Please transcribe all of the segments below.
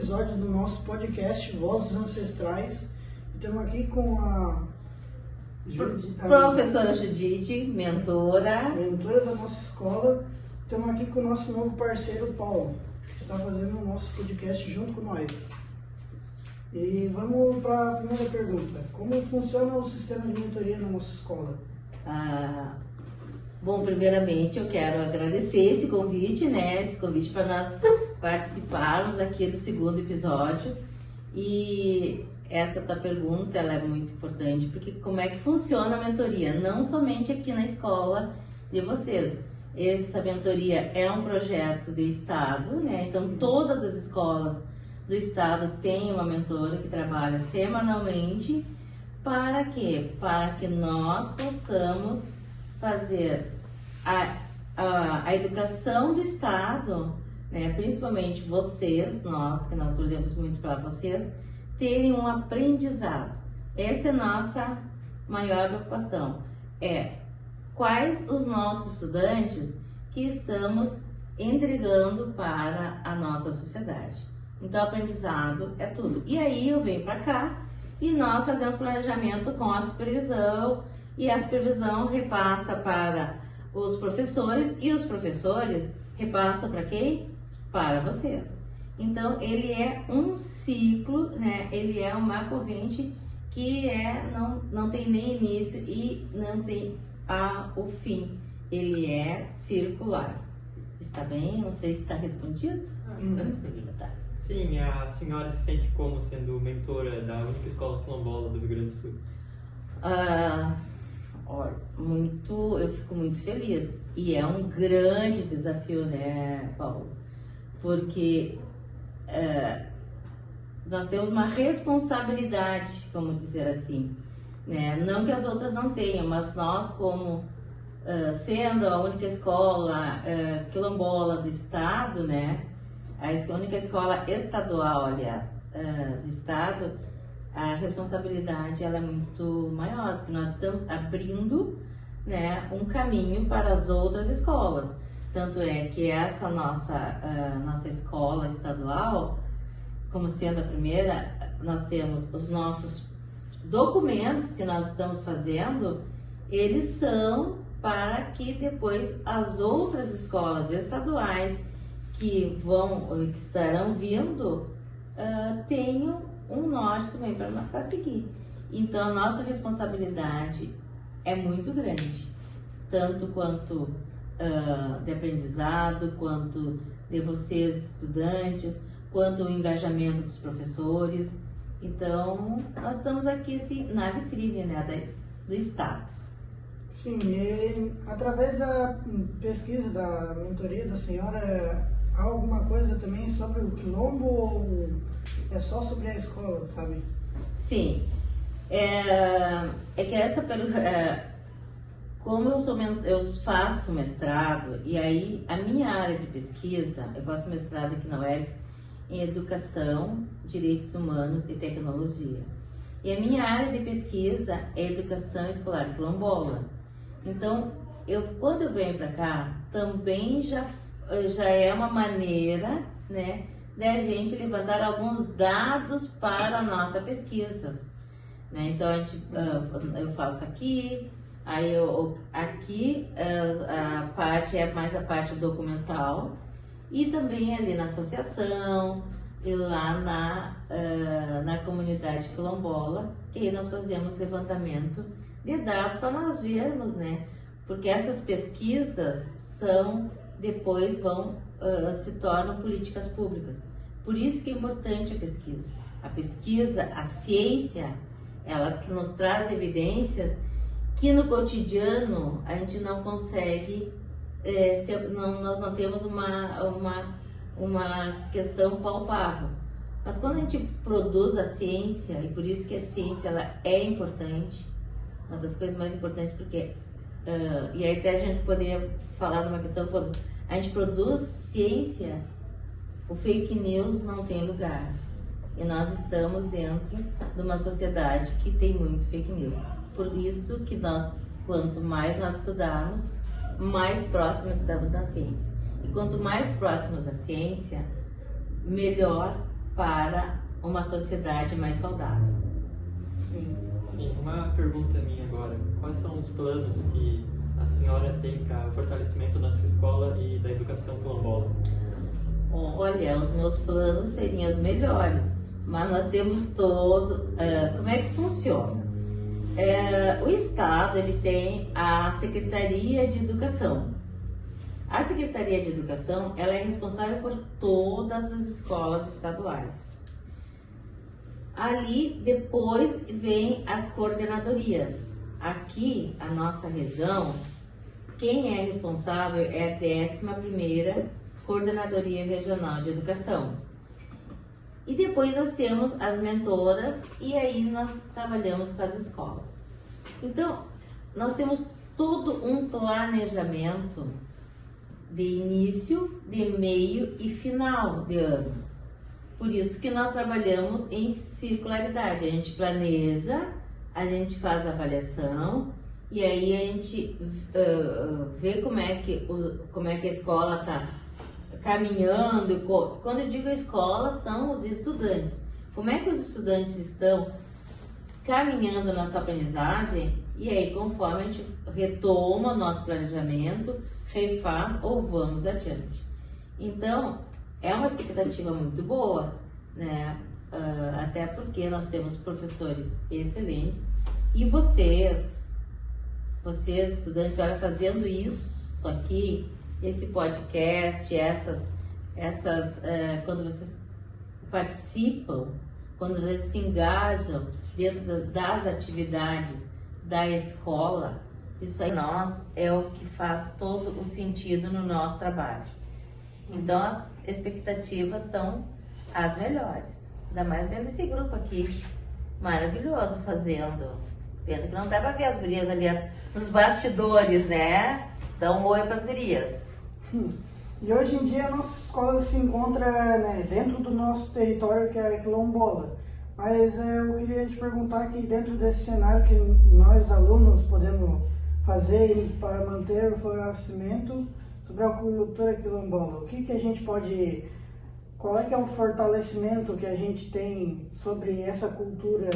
episódio do nosso podcast Vozes Ancestrais. Estamos aqui com a professora Judite, mentora da nossa escola. Estamos aqui com o nosso novo parceiro Paulo, que está fazendo o nosso podcast junto com nós. E vamos para a primeira pergunta. Como funciona o sistema de mentoria na nossa escola? Bom, primeiramente eu quero agradecer esse convite, Esse convite para nós participarmos aqui do segundo episódio. E essa tua pergunta, ela é muito importante, porque como é que funciona a mentoria? Não somente aqui na escola de vocês. Essa mentoria é um projeto de Estado, Então todas as escolas do Estado têm uma mentora que trabalha semanalmente. Para quê? Para que nós possamos fazer a educação do Estado, principalmente vocês, nós olhamos muito para vocês, terem um aprendizado. Essa é a nossa maior preocupação, quais os nossos estudantes que estamos entregando para a nossa sociedade. Então, aprendizado é tudo. E aí eu venho para cá e nós fazemos planejamento com a supervisão, e a supervisão repassa para os professores, e os professores repassam para quem? Para vocês. Então, ele é um ciclo, Ele é uma corrente que não tem nem início e não tem o fim. Ele é circular. Está bem? Não sei se está respondido. Está respondido. Tá. Sim, a senhora se sente como sendo mentora da única escola quilombola do Rio Grande do Sul? Eu fico muito feliz. E é um grande desafio, Paulo? Porque nós temos uma responsabilidade, vamos dizer assim, Não que as outras não tenham, mas nós, como sendo a única escola quilombola do Estado, A única escola estadual, aliás, do Estado, a responsabilidade ela é muito maior, porque nós estamos abrindo um caminho para as outras escolas. Tanto é que essa nossa escola estadual, como sendo a primeira, nós temos os nossos documentos que nós estamos fazendo, eles são para que depois as outras escolas estaduais que estarão vindo tenham um norte também para seguir. Então a nossa responsabilidade é muito grande, tanto quanto de aprendizado, quanto de vocês estudantes, quanto o engajamento dos professores. Então nós estamos aqui assim, na vitrine do Estado. Sim, e através da pesquisa da mentoria da senhora, há alguma coisa também sobre o quilombo ou é só sobre a escola, sabe? Sim, é que essa pergunta, como eu faço mestrado, e aí a minha área de pesquisa, eu faço mestrado aqui na UERGS em Educação, Direitos Humanos e Tecnologia. E a minha área de pesquisa é Educação Escolar Quilombola. Então, quando eu venho para cá, também já é uma maneira, da gente levantar alguns dados para a nossa pesquisa, Então, eu faço aqui, aí aqui a parte é mais a parte documental, e também ali na associação e lá na comunidade quilombola, que aí nós fazemos levantamento de dados para nós vermos, Porque essas pesquisas depois se tornam políticas públicas. Por isso que é importante a pesquisa. A pesquisa, a ciência, ela nos traz evidências que no cotidiano a gente não consegue, nós não temos uma questão palpável. Mas quando a gente produz a ciência, e por isso que a ciência ela é importante, uma das coisas mais importantes, porque e aí até a gente poderia falar de uma questão, quando a gente produz ciência, o fake news não tem lugar. E nós estamos dentro de uma sociedade que tem muito fake news. Por isso que quanto mais nós estudarmos, mais próximos estamos da ciência. E quanto mais próximos da ciência, melhor para uma sociedade mais saudável. Sim. Sim, uma pergunta minha agora. Quais são os planos que a senhora tem para o fortalecimento da nossa escola e da educação quilombola? Olha, os meus planos seriam os melhores, mas nós temos todo... como é que funciona? O Estado ele tem a Secretaria de Educação. A Secretaria de Educação ela é responsável por todas as escolas estaduais. Ali depois vem as coordenadorias. Aqui, a nossa região, quem é responsável é a 11ª Coordenadoria Regional de Educação. E depois nós temos as mentoras e aí nós trabalhamos com as escolas. Então, nós temos todo um planejamento de início, de meio e final de ano. Por isso que nós trabalhamos em circularidade. A gente planeja, a gente faz a avaliação e aí a gente vê como é que a escola está caminhando. Quando eu digo escola, são os estudantes. Como é que os estudantes estão caminhando na sua aprendizagem? E aí, conforme a gente retoma o nosso planejamento, refaz ou vamos adiante. Então, é uma expectativa muito boa, né? Até porque nós temos professores excelentes e vocês estudantes, olha, fazendo isso aqui, esse podcast, quando vocês participam, quando vocês se engajam dentro das atividades da escola, isso aí nós é o que faz todo o sentido no nosso trabalho. Então as expectativas são as melhores. Ainda mais vendo esse grupo aqui maravilhoso vendo que não dá pra ver as gurias ali nos bastidores, né? Dá um oi pras gurias. E hoje em dia a nossa escola se encontra, né, dentro do nosso território, que é quilombola. Mas eu queria te perguntar aqui, dentro desse cenário que nós alunos podemos fazer para manter o florescimento sobre a cultura quilombola, qual é que é o fortalecimento que a gente tem sobre essa cultura,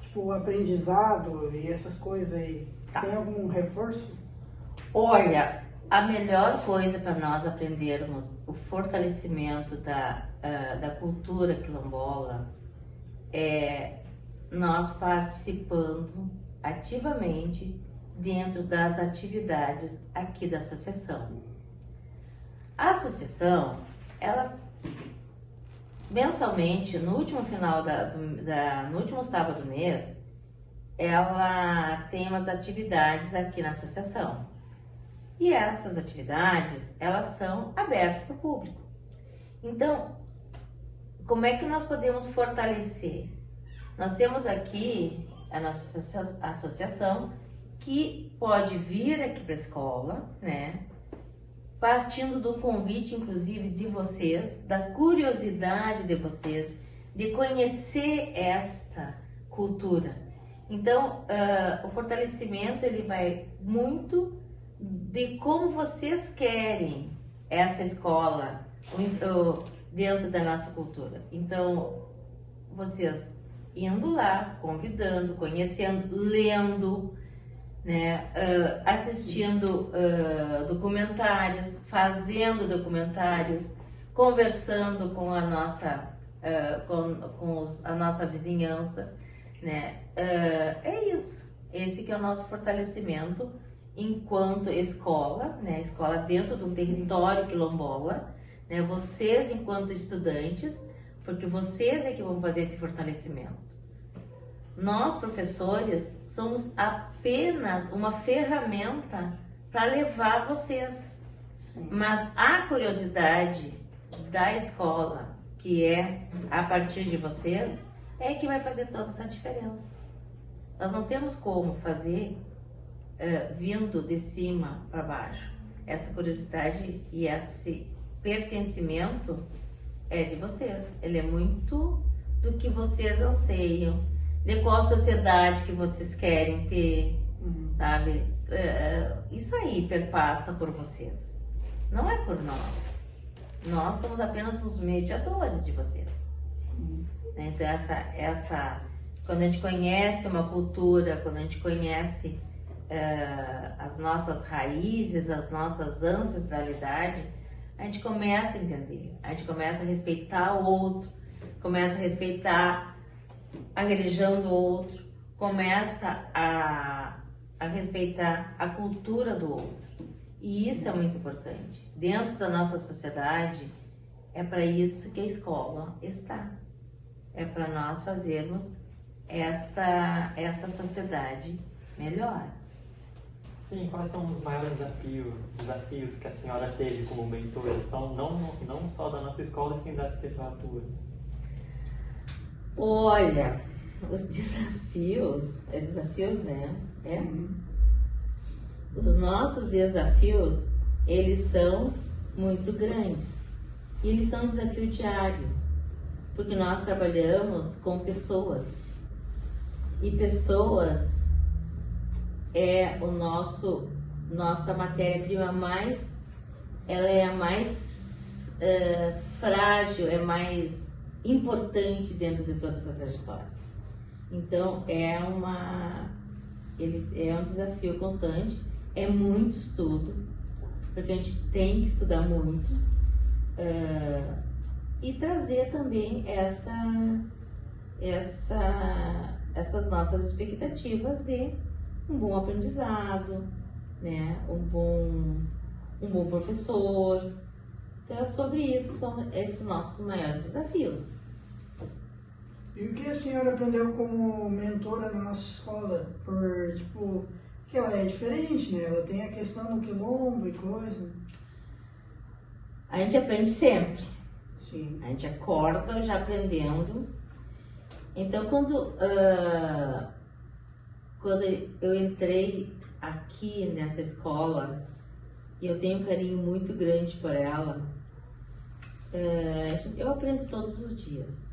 tipo o aprendizado e essas coisas aí? Tá. Tem algum reforço? Olha, a melhor coisa para nós aprendermos o fortalecimento da cultura quilombola é nós participando ativamente dentro das atividades aqui da associação. A associação, ela mensalmente, no último no último sábado do mês, ela tem umas atividades aqui na associação. E essas atividades, elas são abertas para o público. Então, como é que nós podemos fortalecer? Nós temos aqui a nossa associação que pode vir aqui para a escola, né? Partindo do convite, inclusive, de vocês, da curiosidade de vocês, de conhecer esta cultura. Então, o fortalecimento, ele vai muito de como vocês querem essa escola dentro da nossa cultura. Então, vocês indo lá, convidando, conhecendo, lendo, né, assistindo documentários, fazendo documentários, conversando com a nossa a nossa vizinhança, né? É isso. Esse que é o nosso fortalecimento enquanto escola, né? Escola dentro de um território quilombola, né? Vocês enquanto estudantes, porque vocês é que vão fazer esse fortalecimento. Nós, professores, somos apenas uma ferramenta para levar vocês. Mas a curiosidade da escola, que é a partir de vocês, é que vai fazer toda essa diferença. Nós não temos como fazer vindo de cima para baixo. Essa curiosidade e esse pertencimento é de vocês. Ele é muito do que vocês anseiam, de qual sociedade que vocês querem ter, sabe? Isso aí perpassa por vocês, não é por nós. Nós somos apenas os mediadores de vocês. Né? Então, quando a gente conhece uma cultura, quando a gente conhece as nossas raízes, as nossas ancestralidades, a gente começa a entender, a gente começa a respeitar o outro, começa a respeitar a religião do outro, começa a respeitar a cultura do outro. E isso é muito importante. Dentro da nossa sociedade, é para isso que a escola está. É para nós fazermos esta sociedade melhor. Sim, quais são os maiores desafios que a senhora teve como mentora? São não só da nossa escola, sim da arquitetura. Olha, os desafios, né? Os nossos desafios, eles são muito grandes. E eles são um desafio diário, porque nós trabalhamos com pessoas. E pessoas é nossa matéria-prima ela é a mais frágil, é mais importante dentro de toda essa trajetória. Então, ele é um desafio constante, é muito estudo, porque a gente tem que estudar muito, e trazer também essas nossas expectativas de um bom aprendizado, né? um bom professor. Então, é sobre isso, são esses nossos maiores desafios. E o que a senhora aprendeu como mentora na nossa escola? Que ela é diferente, né? Ela tem a questão do quilombo e coisa. A gente aprende sempre. Sim. A gente acorda já aprendendo. Então, quando eu entrei aqui nessa escola, e eu tenho um carinho muito grande por ela, eu aprendo todos os dias.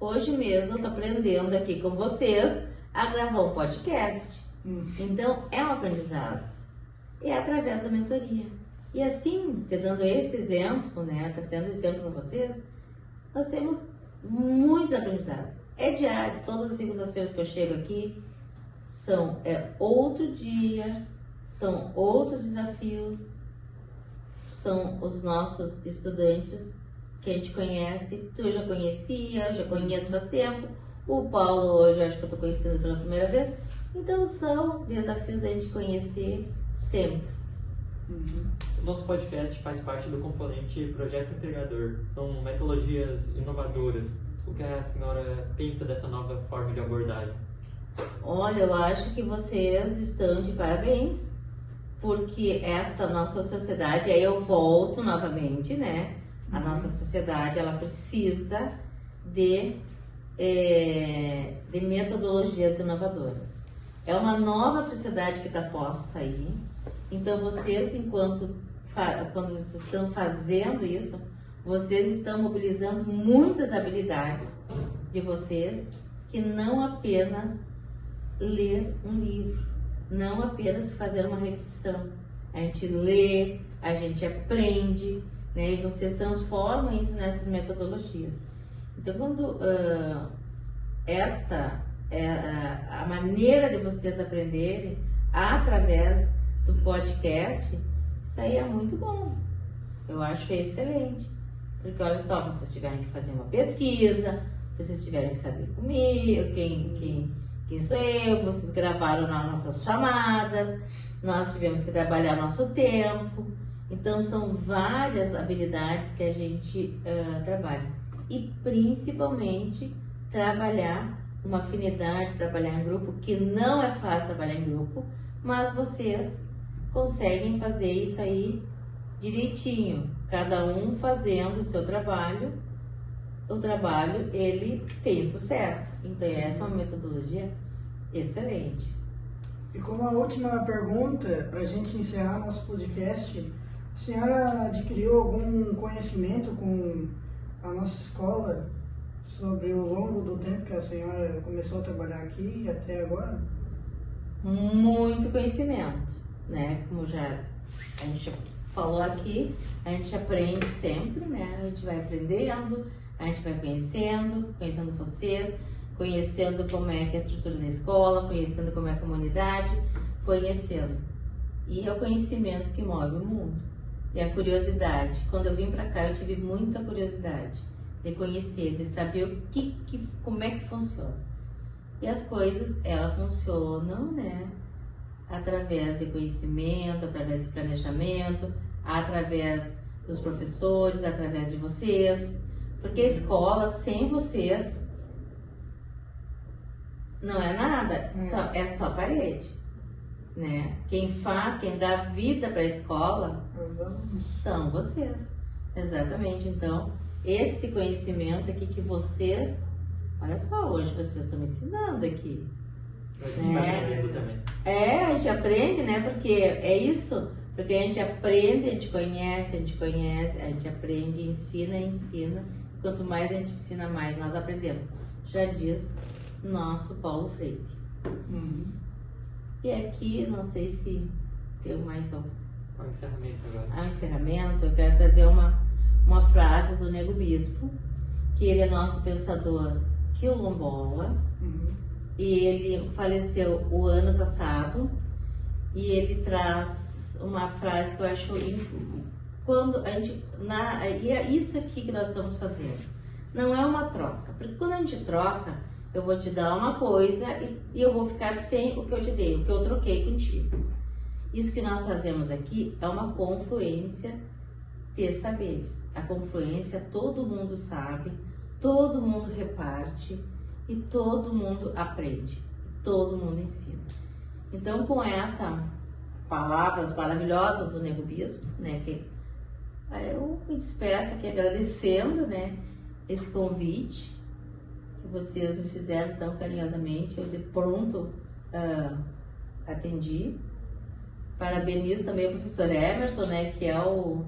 Hoje mesmo eu estou aprendendo aqui com vocês a gravar um podcast. Então, é um aprendizado. É através da mentoria. E assim, te dando esse exemplo, né, trazendo exemplo para vocês, nós temos muitos aprendizados. É diário, todas as segundas-feiras que eu chego aqui, é outro dia, são outros desafios, são os nossos estudantes que a gente conhece. Tu eu já conhecia, eu já conheço faz tempo, o Paulo hoje eu acho que eu estou conhecendo pela primeira vez. Então são desafios da gente conhecer sempre. O nosso podcast faz parte do componente Projeto Integrador. São metodologias inovadoras. O que a senhora pensa dessa nova forma de abordagem? Olha, eu acho que vocês estão de parabéns, porque essa nossa sociedade, aí eu volto novamente, né? A nossa sociedade, ela precisa de metodologias inovadoras. É uma nova sociedade que está posta aí. Então, vocês, quando vocês estão fazendo isso, vocês estão mobilizando muitas habilidades de vocês, que não apenas ler um livro, não apenas fazer uma repetição. A gente lê, a gente aprende, né? E vocês transformam isso nessas metodologias. Então, quando esta é a maneira de vocês aprenderem através do podcast, isso aí é muito bom. Eu acho excelente. Porque olha só, vocês tiveram que fazer uma pesquisa, vocês tiveram que saber comigo, quem sou eu, vocês gravaram nas nossas chamadas, nós tivemos que trabalhar nosso tempo. Então são várias habilidades que a gente trabalha. E principalmente trabalhar uma afinidade, trabalhar em grupo, que não é fácil trabalhar em grupo, mas vocês conseguem fazer isso aí direitinho, cada um fazendo o seu trabalho, o trabalho ele tem sucesso. Então essa é uma metodologia excelente. E como a última pergunta, para a gente encerrar nosso podcast, a senhora adquiriu algum conhecimento com a nossa escola sobre o longo do tempo que a senhora começou a trabalhar aqui até agora? Muito conhecimento, né? Como já a gente falou aqui, a gente aprende sempre, né? A gente vai aprendendo, A gente vai conhecendo vocês, conhecendo como é que é a estrutura da escola, conhecendo como é a comunidade, conhecendo. E é o conhecimento que move o mundo. E a curiosidade. Quando eu vim para cá, eu tive muita curiosidade de conhecer, de saber como é que funciona. E as coisas, elas funcionam, né? Através de conhecimento, através de planejamento, através dos professores, através de vocês. Porque a escola, sem vocês, não é nada, é só parede, né? Quem dá vida para a escola são vocês, exatamente. Então, este conhecimento aqui que vocês, olha só, hoje vocês estão me ensinando aqui. A gente vai aprendendo também. A gente aprende, né? Porque é isso, porque a gente aprende, a gente conhece, a gente aprende, ensina. Quanto mais a gente ensina, mais nós aprendemos. Já diz nosso Paulo Freire. E aqui, não sei se tem mais algum. Ao encerramento agora. Ao encerramento, eu quero trazer uma frase do Nego Bispo, que ele é nosso pensador quilombola, e ele faleceu o ano passado, e ele traz uma frase que eu acho quando a gente, e é isso aqui que nós estamos fazendo. Não é uma troca, porque quando a gente troca, eu vou te dar uma coisa e eu vou ficar sem o que eu te dei, o que eu troquei contigo. Isso que nós fazemos aqui é uma confluência de saberes. A confluência, todo mundo sabe, todo mundo reparte e todo mundo aprende, todo mundo ensina. Então, com essas palavras maravilhosas do Nego Bispo, né, que eu me despeço aqui agradecendo, né, esse convite que vocês me fizeram tão carinhosamente. Eu de pronto atendi. Parabenizo também o professor Emerson, né, que é o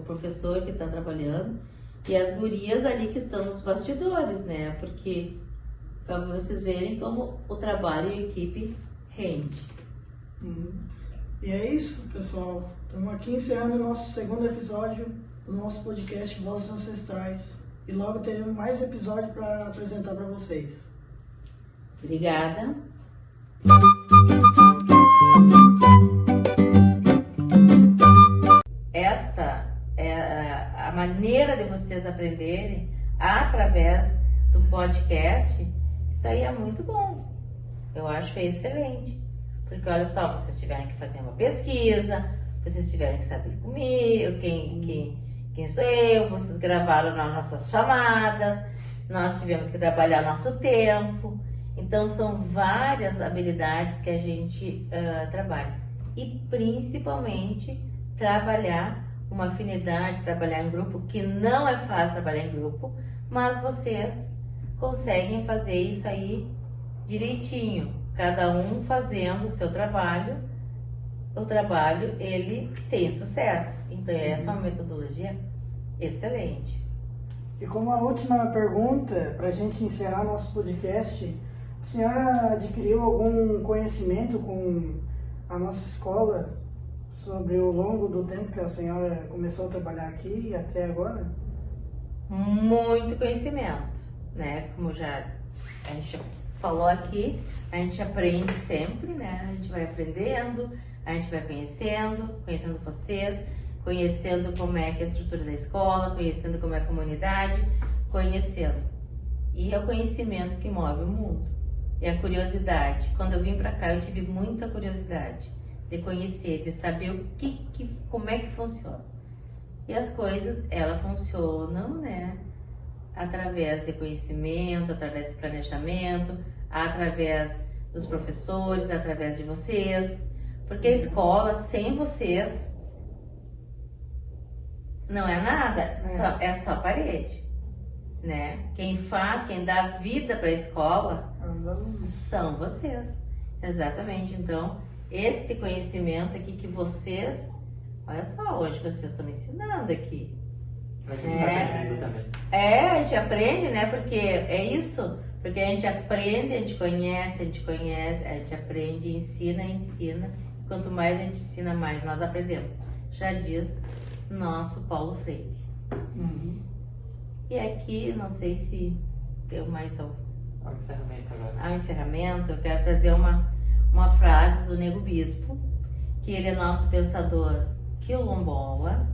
professor que está trabalhando, e as gurias ali que estão nos bastidores, né, porque para vocês verem como o trabalho em equipe rende. E é isso, pessoal. Estamos aqui encerrando o nosso segundo episódio do nosso podcast Vozes Ancestrais. E logo teremos mais episódio para apresentar para vocês. Obrigada. Esta é a maneira de vocês aprenderem através do podcast. Isso aí é muito bom. Eu acho excelente. Porque olha só, vocês tiveram que fazer uma pesquisa, vocês tiveram que saber comigo, quem sou eu, vocês gravaram nas nossas chamadas, nós tivemos que trabalhar nosso tempo. Então são várias habilidades que a gente trabalha. E principalmente trabalhar uma afinidade, trabalhar em grupo, que não é fácil trabalhar em grupo, mas vocês conseguem fazer isso aí direitinho. Cada um fazendo o seu trabalho, o trabalho ele tem sucesso. Então essa é uma metodologia excelente. E como a última pergunta, para a gente encerrar nosso podcast, a senhora adquiriu algum conhecimento com a nossa escola sobre o longo do tempo que a senhora começou a trabalhar aqui até agora? Muito conhecimento, né? Como já a gente já falou aqui, a gente aprende sempre, né? A gente vai aprendendo, a gente vai conhecendo vocês, conhecendo como é que é a estrutura da escola, conhecendo como é a comunidade, conhecendo. E é o conhecimento que move o mundo. É a curiosidade. Quando eu vim para cá, eu tive muita curiosidade de conhecer, de saber como é que funciona. E as coisas, elas funcionam, né? Através de conhecimento, através de planejamento, através dos professores, através de vocês. Porque a escola, sem vocês, não é nada, é só parede, né? Quem dá vida para a escola são vocês, exatamente. Então, este conhecimento aqui que vocês, olha só, hoje vocês estão me ensinando aqui. A gente vai aprendendo também. A gente aprende, né? Porque é isso, porque a gente aprende, a gente conhece, a gente aprende, ensina. Quanto mais a gente ensina, mais nós aprendemos. Já diz nosso Paulo Freire. E aqui, não sei se tem mais Ao encerramento agora. ao encerramento, eu quero trazer uma frase do Nego Bispo, que ele é nosso pensador quilombola,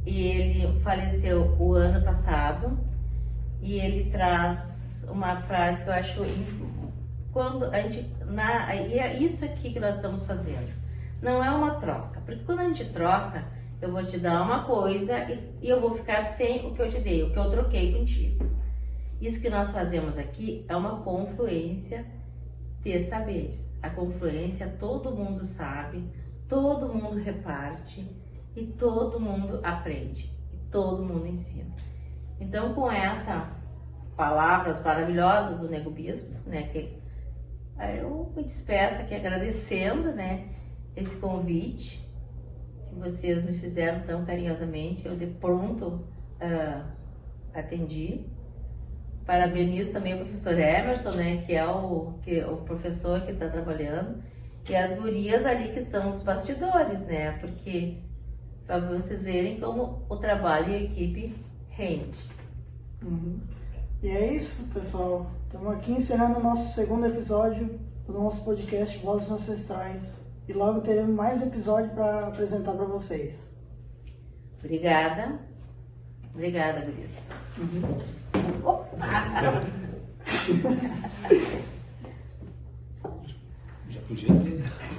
e ele faleceu o ano passado, e ele traz uma frase que eu acho, quando a gente, e é isso aqui que nós estamos fazendo, não é uma troca, porque quando a gente troca, eu vou te dar uma coisa e eu vou ficar sem o que eu te dei, o que eu troquei contigo. Isso que nós fazemos aqui é uma confluência de saberes. A confluência todo mundo sabe, todo mundo reparte e todo mundo aprende, e todo mundo ensina. Então, com essas palavras maravilhosas do Nego Bispo, né, que eu me despeço aqui agradecendo, né, esse convite que vocês me fizeram tão carinhosamente, eu de pronto atendi. Parabenizo também o professor Emerson, né, que é o professor que está trabalhando, e as gurias ali que estão nos bastidores, né, porque para vocês verem como o trabalho e a equipe rende. E é isso, pessoal. Estamos aqui encerrando o nosso segundo episódio do nosso podcast Vozes Ancestrais. E logo teremos mais episódio para apresentar para vocês. Obrigada. Obrigada, gurias. Já podia ter.